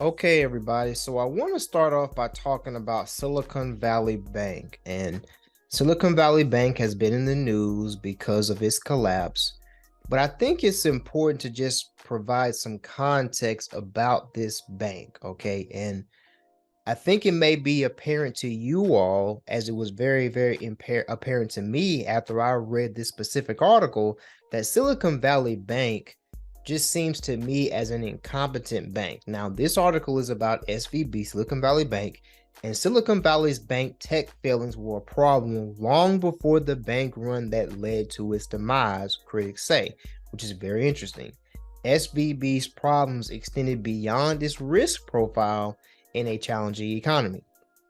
Okay, everybody. So I want to start off by talking about Silicon Valley Bank. And Silicon Valley Bank has been in the news because of its collapse. But I think it's important to just provide some context about this bank. Okay. And I think it may be apparent to you all, as it was very apparent to me after I read this specific article, that Silicon Valley Bank just seems to me as an incompetent bank. Now, this article is about SVB, Silicon Valley Bank, and Silicon Valley's bank tech failings were a problem long before the bank run that led to its demise, critics say, which is very interesting. SVB's problems extended beyond its risk profile in a challenging economy.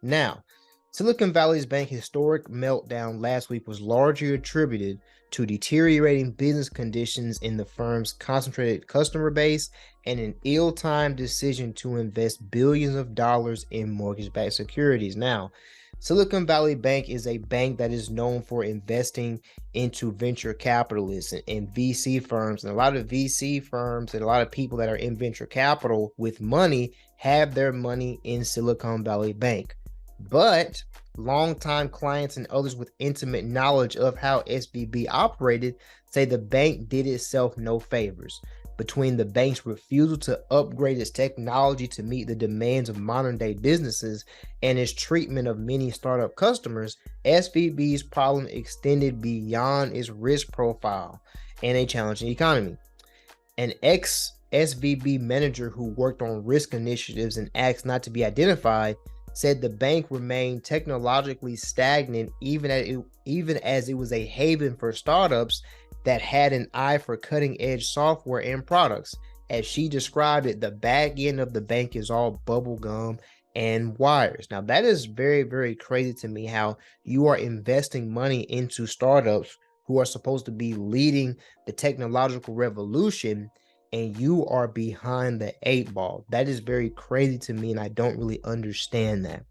Now, Silicon Valley's bank historic meltdown last week was largely attributed to deteriorating business conditions in the firm's concentrated customer base and an ill-timed decision to invest billions of dollars in mortgage-backed securities. Now, Silicon Valley Bank is a bank that is known for investing into venture capitalists and VC firms. And a lot of VC firms and a lot of people that are in venture capital with money have their money in Silicon Valley Bank. But longtime clients and others with intimate knowledge of how SVB operated say the bank did itself no favors. Between the bank's refusal to upgrade its technology to meet the demands of modern day businesses and its treatment of many startup customers, SVB's problem extended beyond its risk profile in a challenging economy. An ex SVB manager who worked on risk initiatives and asked not to be identified said the bank remained technologically stagnant even as it was a haven for startups that had an eye for cutting-edge software and products. As she described it, the back end of the bank is all bubble gum and wires. Now, that is very crazy to me, how you are investing money into startups who are supposed to be leading the technological revolution and you are behind the eight ball. That is very crazy to me, and I don't really understand that.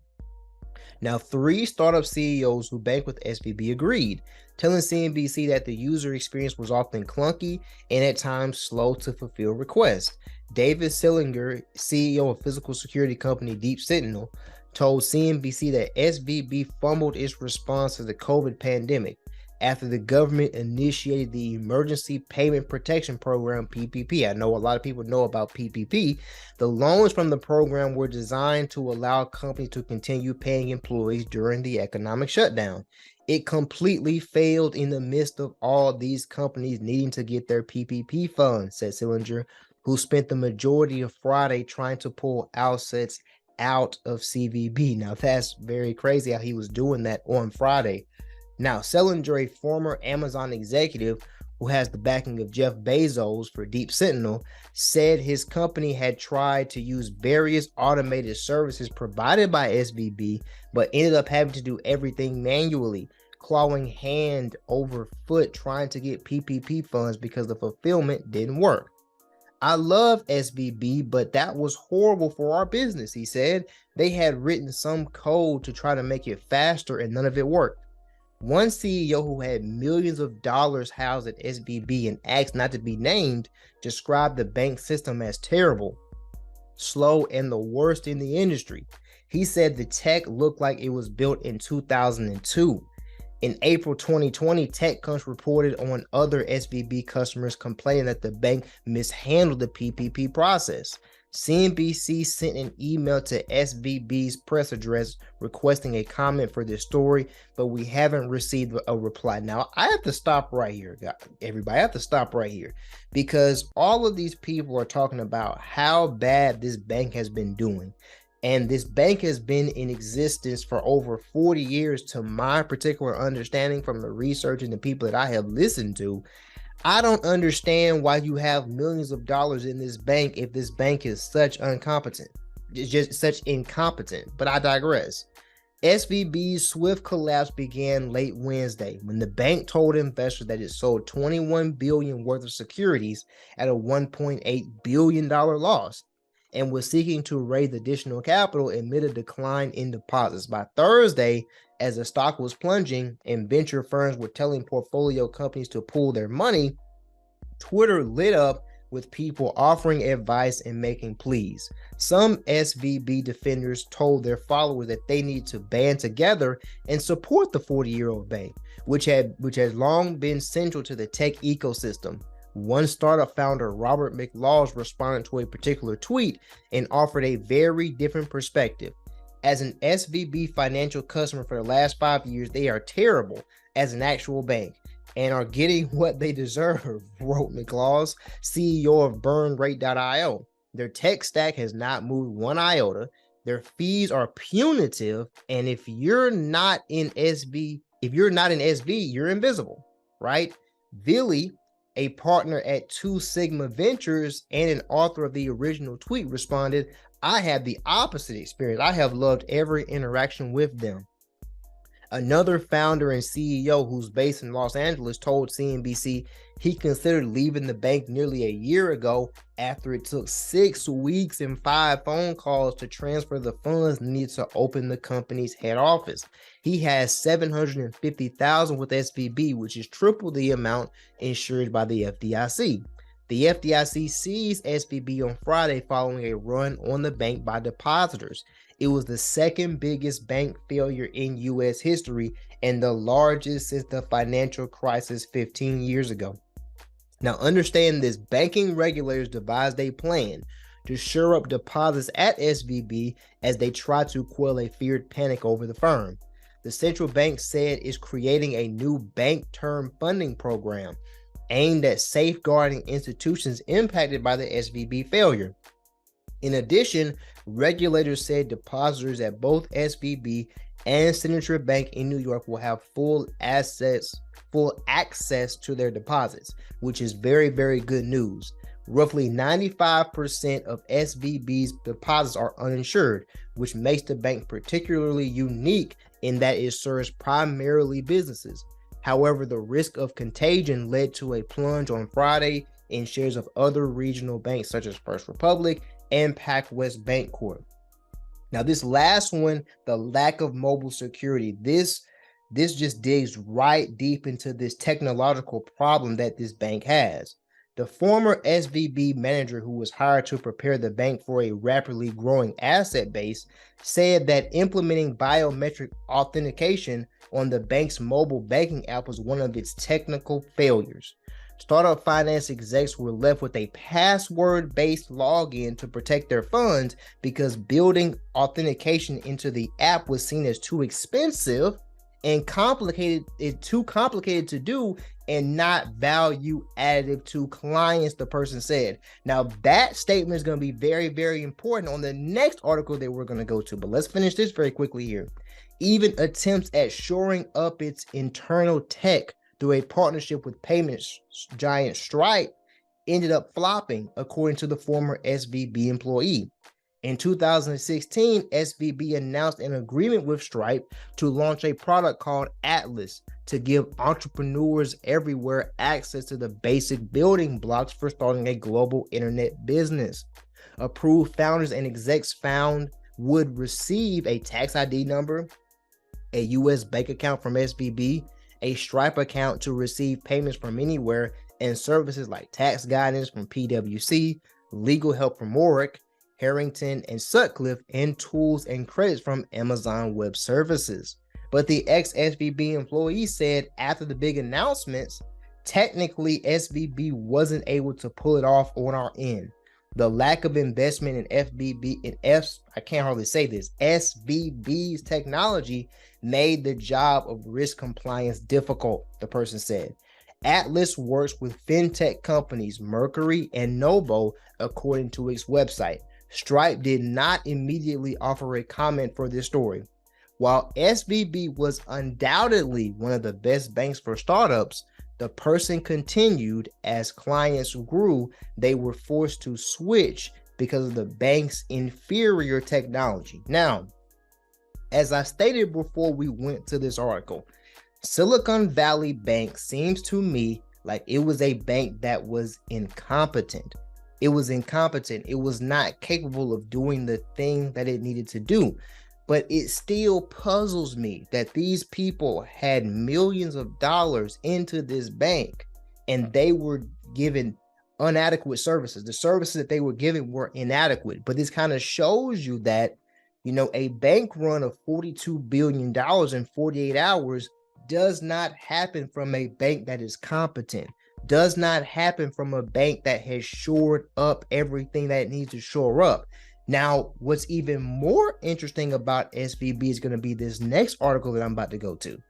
Now, three startup CEOs who bank with SVB agreed, telling CNBC that the user experience was often clunky and at times slow to fulfill requests. David Sillinger, CEO of physical security company Deep Sentinel, told CNBC that SVB fumbled its response to the COVID pandemic after the government initiated the Emergency Payment Protection Program, PPP. I know a lot of people know about PPP. The loans from the program were designed to allow companies to continue paying employees during the economic shutdown. It completely failed in the midst of all these companies needing to get their PPP funds, said Sillinger, who spent the majority of Friday trying to pull assets out of CVB. Now, that's very crazy how he was doing that on Friday. Now, Selinger, a former Amazon executive who has the backing of Jeff Bezos for Deep Sentinel, said his company had tried to use various automated services provided by SVB, but ended up having to do everything manually, clawing hand over foot trying to get PPP funds because the fulfillment didn't work. I love SVB, but that was horrible for our business, he said. They had written some code to try to make it faster and none of it worked. One CEO who had millions of dollars housed at SVB and asked not to be named described the bank system as terrible, slow, and the worst in the industry. He said the tech looked like it was built in 2002. In April 2020, TechCrunch reported on other SVB customers complaining that the bank mishandled the PPP process. CNBC sent an email to SVB's press address requesting a comment for this story, but we haven't received a reply. Now, I have to stop right here, everybody. I have to stop right here because all of these people are talking about how bad this bank has been doing. And this bank has been in existence for over 40 years, to my particular understanding from the research and the people that I have listened to. I don't understand why you have millions of dollars in this bank if this bank is such incompetent. It's just such incompetent, but I digress. SVB's swift collapse began late Wednesday when the bank told investors that it sold $21 billion worth of securities at a $1.8 billion loss and was seeking to raise additional capital amid a decline in deposits. By Thursday, as the stock was plunging and venture firms were telling portfolio companies to pull their money, Twitter lit up with people offering advice and making pleas. Some SVB defenders told their followers that they need to band together and support the 40-year-old bank, which has long been central to the tech ecosystem. One startup founder, Robert McLaws, responded to a particular tweet and offered a very different perspective. As an SVB financial customer for the last 5 years, they are terrible as an actual bank and are getting what they deserve, wrote McLaws, CEO of BurnRate.io. Their tech stack has not moved one iota. Their fees are punitive, and if you're not in SB, you're invisible, right? Billy, a partner at Two Sigma Ventures and an author of the original tweet, responded, "I have the opposite experience. I have loved every interaction with them." Another founder and CEO who's based in Los Angeles told CNBC he considered leaving the bank nearly a year ago after it took 6 weeks and 5 phone calls to transfer the funds needed to open the company's head office. He has $750,000 with SVB, which is triple the amount insured by the FDIC. The FDIC seized SVB on Friday following a run on the bank by depositors. It was the second biggest bank failure in U.S. history and the largest since the financial crisis 15 years ago. Now, understand this: banking regulators devised a plan to shore up deposits at SVB as they try to quell a feared panic over the firm. The central bank said it's creating a new bank term funding program aimed at safeguarding institutions impacted by the SVB failure. In addition, regulators said depositors at both SVB and Signature Bank in New York will have full access to their deposits, which is very, very good news. Roughly 95% of SVB's deposits are uninsured, which makes the bank particularly unique in that it serves primarily businesses. However, the risk of contagion led to a plunge on Friday in shares of other regional banks such as First Republic and PacWest Bancorp. Now, this last one, the lack of mobile security, this just digs right deep into this technological problem that this bank has. The former SVB manager who was hired to prepare the bank for a rapidly growing asset base said that implementing biometric authentication on the bank's mobile banking app was one of its technical failures. Startup finance execs were left with a password-based login to protect their funds because building authentication into the app was seen as too expensive and too complicated to do and not value additive to clients, the person said. Now, that statement is going to be very, very important on the next article that we're going to go to, but let's finish this very quickly here. Even attempts at shoring up its internal tech through a partnership with payments giant Stripe ended up flopping, according to the former SVB employee. In 2016, SVB announced an agreement with Stripe to launch a product called Atlas to give entrepreneurs everywhere access to the basic building blocks for starting a global internet business. Approved founders and execs found would receive a tax ID number, a U.S. bank account from SVB, a Stripe account to receive payments from anywhere, and services like tax guidance from PwC, legal help from Warwick, Harrington, and Sutcliffe, and tools and credits from Amazon Web Services. But the ex-SVB employee said after the big announcements, technically SVB wasn't able to pull it off on our end. The lack of investment in SVB's technology made the job of risk compliance difficult, the person said. Atlas works with fintech companies Mercury and Novo, according to its website. Stripe did not immediately offer a comment for this story. While SVB was undoubtedly one of the best banks for startups, the person continued, as clients grew, they were forced to switch because of the bank's inferior technology. Now, as I stated before we went to this article, Silicon Valley Bank seems to me like it was a bank that was incompetent. It was incompetent. It was not capable of doing the thing that it needed to do. But it still puzzles me that these people had millions of dollars into this bank and they were given inadequate services. The services that they were giving were inadequate. But this kind of shows you that, a bank run of $42 billion in 48 hours does not happen from a bank that is competent, does not happen from a bank that has shored up everything that it needs to shore up. Now, what's even more interesting about SVB is going to be this next article that I'm about to go to.